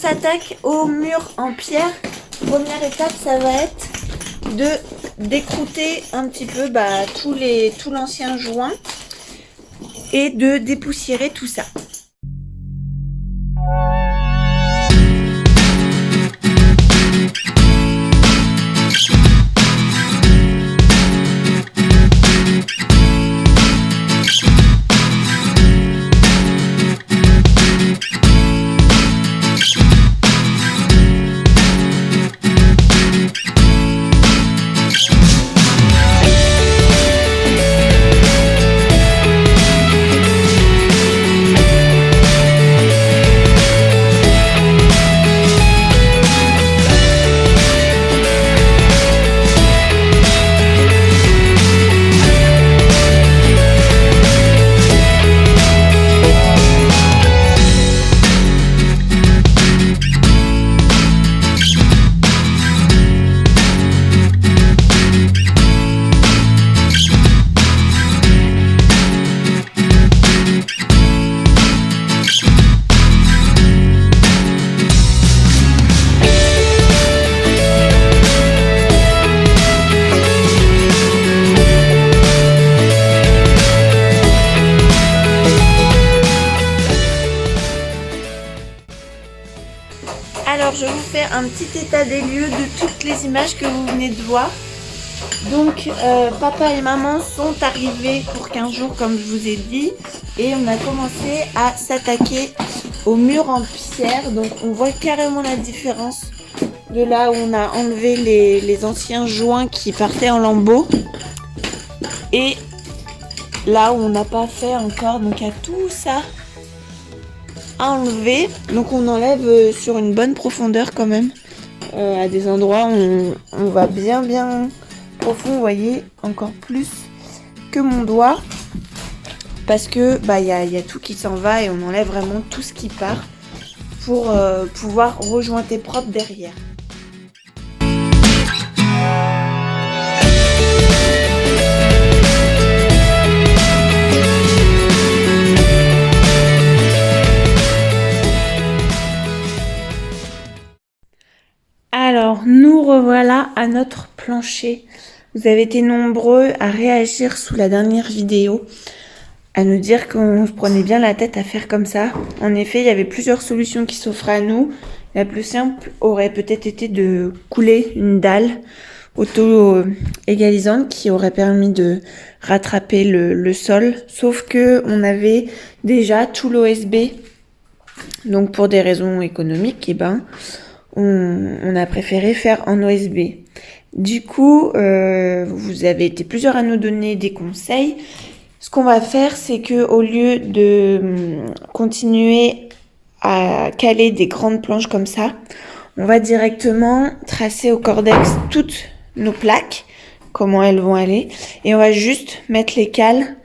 s'attaque au mur en pierre. Première étape, ça va être de décrouter un petit peu tout l'ancien joint et de dépoussiérer tout ça. Alors je vous fais un petit état des lieux de toutes les images que vous venez de voir. Donc papa et maman sont arrivés pour 15 jours comme je vous ai dit. Et on a commencé à s'attaquer au mur en pierre. Donc on voit carrément la différence de là où on a enlevé les anciens joints qui partaient en lambeaux. Et là où on n'a pas fait encore. Donc il y a tout ça à enlever, donc on enlève sur une bonne profondeur quand même, à des endroits où on va bien profond, vous voyez, encore plus que mon doigt, parce que y a tout qui s'en va et on enlève vraiment tout ce qui part pour pouvoir rejointer propre derrière. Alors, nous revoilà à notre plancher. Vous avez été nombreux à réagir sous la dernière vidéo, à nous dire qu'on se prenait bien la tête à faire comme ça. En effet, il y avait plusieurs solutions qui s'offraient à nous. La plus simple aurait peut-être été de couler une dalle auto-égalisante qui aurait permis de rattraper le sol. Sauf que on avait déjà tout l'OSB. Donc, pour des raisons économiques, on a préféré faire en OSB. Du coup, vous avez été plusieurs à nous donner des conseils. Ce qu'on va faire, c'est que au lieu de continuer à caler des grandes planches comme ça, on va directement tracer au cordex toutes nos plaques, comment elles vont aller, et on va juste mettre les cales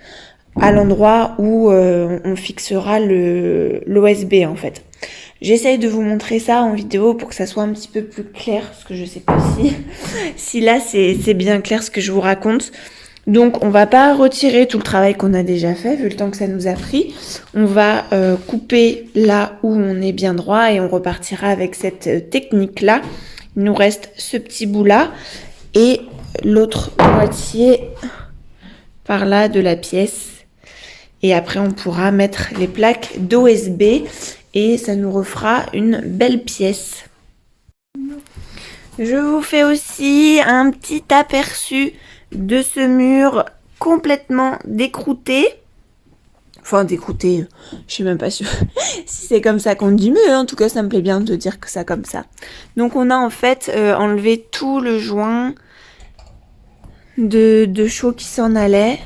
à l'endroit où on fixera l'OSB en fait. J'essaye de vous montrer ça en vidéo pour que ça soit un petit peu plus clair, parce que je sais pas si là c'est bien clair ce que je vous raconte. Donc on va pas retirer tout le travail qu'on a déjà fait, vu le temps que ça nous a pris. On va couper là où on est bien droit et on repartira avec cette technique-là. Il nous reste ce petit bout-là et l'autre moitié par là de la pièce. Et après on pourra mettre les plaques d'OSB. Et ça nous refera une belle pièce. Je vous fais aussi un petit aperçu de ce mur complètement décrouté. Enfin décrouté, je sais même pas si c'est comme ça qu'on dit, mais en tout cas ça me plaît bien de dire que ça comme ça. Donc on a en fait enlevé tout le joint de chaux qui s'en allait.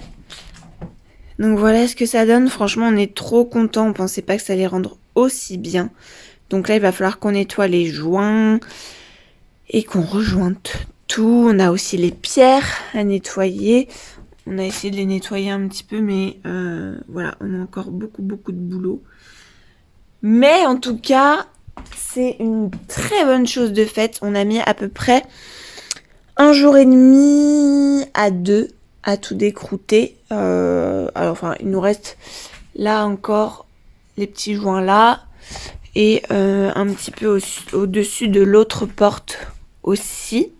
Donc voilà ce que ça donne. Franchement on est trop contents, on pensait pas que ça allait rendre aussi bien. Donc là il va falloir qu'on nettoie les joints et qu'on rejointe tout. On a aussi les pierres à nettoyer. On a essayé de les nettoyer un petit peu, mais voilà, on a encore beaucoup de boulot. Mais en tout cas, c'est une très bonne chose de faite. On a mis à peu près 1 jour et demi à 2 à tout décrouter. Alors enfin, il nous reste là encore les petits joints là. et un petit peu au-dessus de l'autre porte aussi.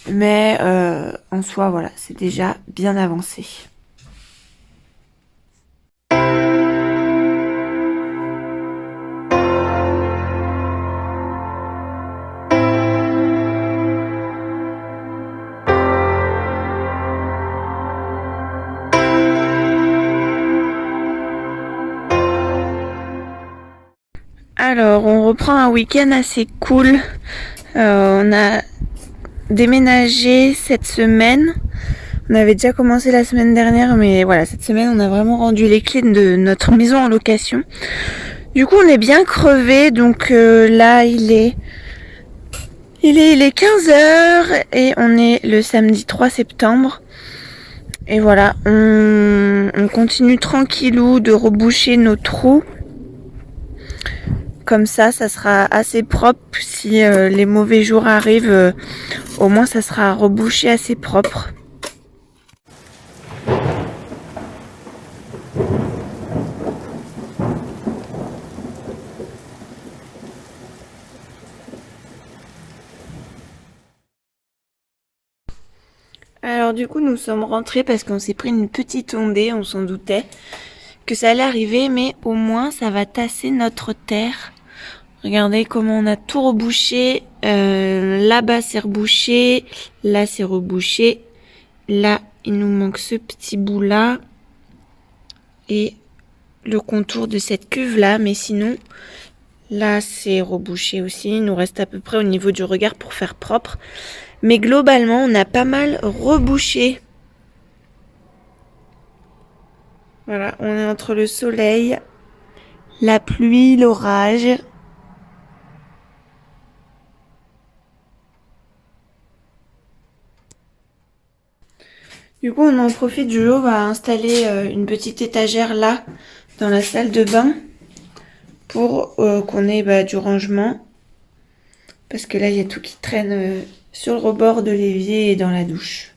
Mais en soi, voilà, c'est déjà bien avancé. Alors, on reprend un week-end assez cool. On a déménagé cette semaine. On avait déjà commencé la semaine dernière, mais voilà, cette semaine, on a vraiment rendu les clés de notre maison en location. Du coup, on est bien crevé, donc là, il est 15h et on est le samedi 3 septembre. Et voilà, on continue tranquillou de reboucher nos trous. Comme ça sera assez propre. Si les mauvais jours arrivent, au moins ça sera rebouché assez propre. Alors du coup nous sommes rentrés parce qu'on s'est pris une petite ondée, on s'en doutait que ça allait arriver, mais au moins ça va tasser notre terre. Regardez comment on a tout rebouché, là-bas c'est rebouché, là c'est rebouché, là il nous manque ce petit bout là et le contour de cette cuve là, mais sinon là c'est rebouché aussi, il nous reste à peu près au niveau du regard pour faire propre. Mais globalement, on a pas mal rebouché. Voilà, on est entre le soleil, la pluie, l'orage. Du coup, on en profite, Julo va installer une petite étagère là, dans la salle de bain, pour qu'on ait du rangement. Parce que là, il y a tout qui traîne sur le rebord de l'évier et dans la douche.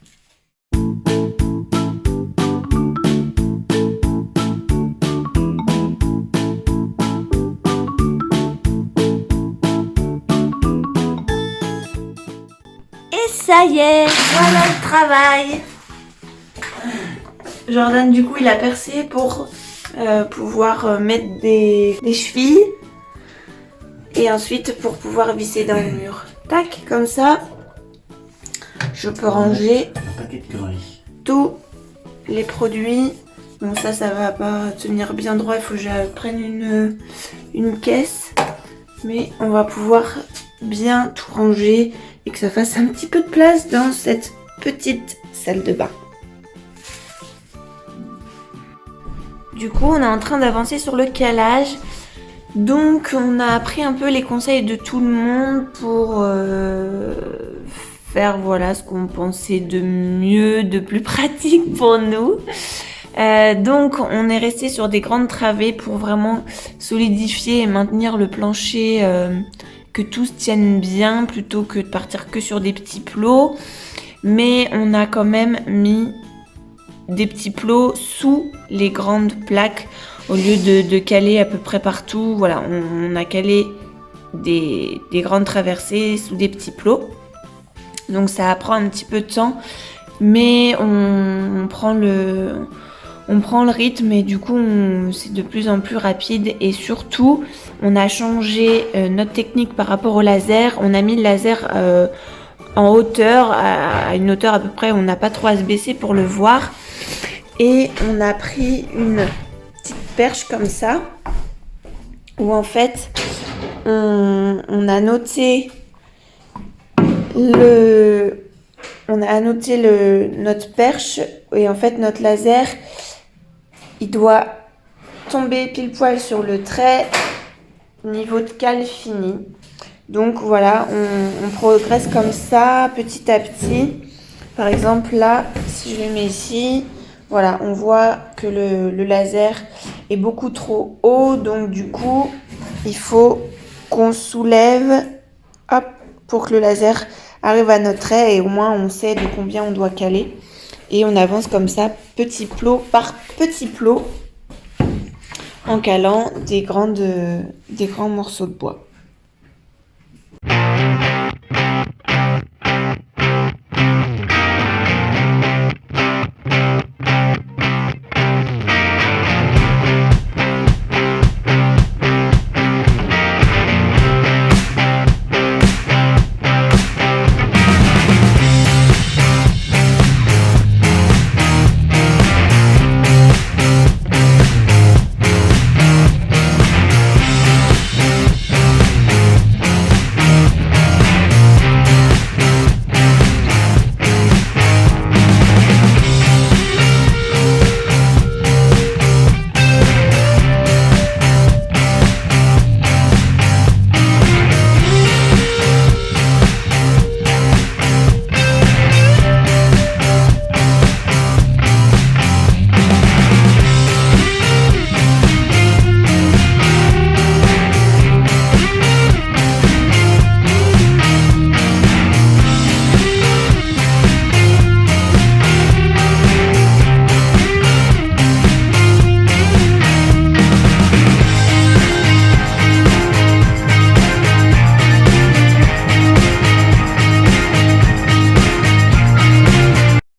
Et ça y est, voilà le travail. Jordan, du coup, il a percé pour pouvoir mettre des chevilles. Et ensuite, pour pouvoir visser dans le mur. Tac, comme ça, je peux ranger tous les produits. Bon, ça va pas tenir bien droit. Il faut que je prenne une caisse. Mais on va pouvoir bien tout ranger et que ça fasse un petit peu de place dans cette petite salle de bain. Du coup, on est en train d'avancer sur le calage. Donc, on a appris un peu les conseils de tout le monde pour faire voilà ce qu'on pensait de mieux, de plus pratique pour nous. Donc, on est resté sur des grandes travées pour vraiment solidifier et maintenir le plancher, que tout se tienne bien plutôt que de partir que sur des petits plots. Mais on a quand même mis des petits plots sous les grandes plaques au lieu de caler à peu près partout. Voilà, on a calé des grandes traversées sous des petits plots. Donc ça prend un petit peu de temps, mais on prend le rythme et du coup c'est de plus en plus rapide. Et surtout on a changé notre technique par rapport au laser. On a mis le laser en hauteur, à une hauteur à peu près où on n'a pas trop à se baisser pour le voir. Et on a pris une petite perche comme ça, où en fait on a noté notre perche, et en fait notre laser il doit tomber pile poil sur le trait niveau de cale fini. Donc voilà, on progresse comme ça petit à petit. Par exemple là, si je le mets ici, voilà, on voit que le laser est beaucoup trop haut, donc du coup il faut qu'on soulève, hop, pour que le laser arrive à notre trait, et au moins on sait de combien on doit caler. Et on avance comme ça, petit plot par petit plot, en calant des grands morceaux de bois.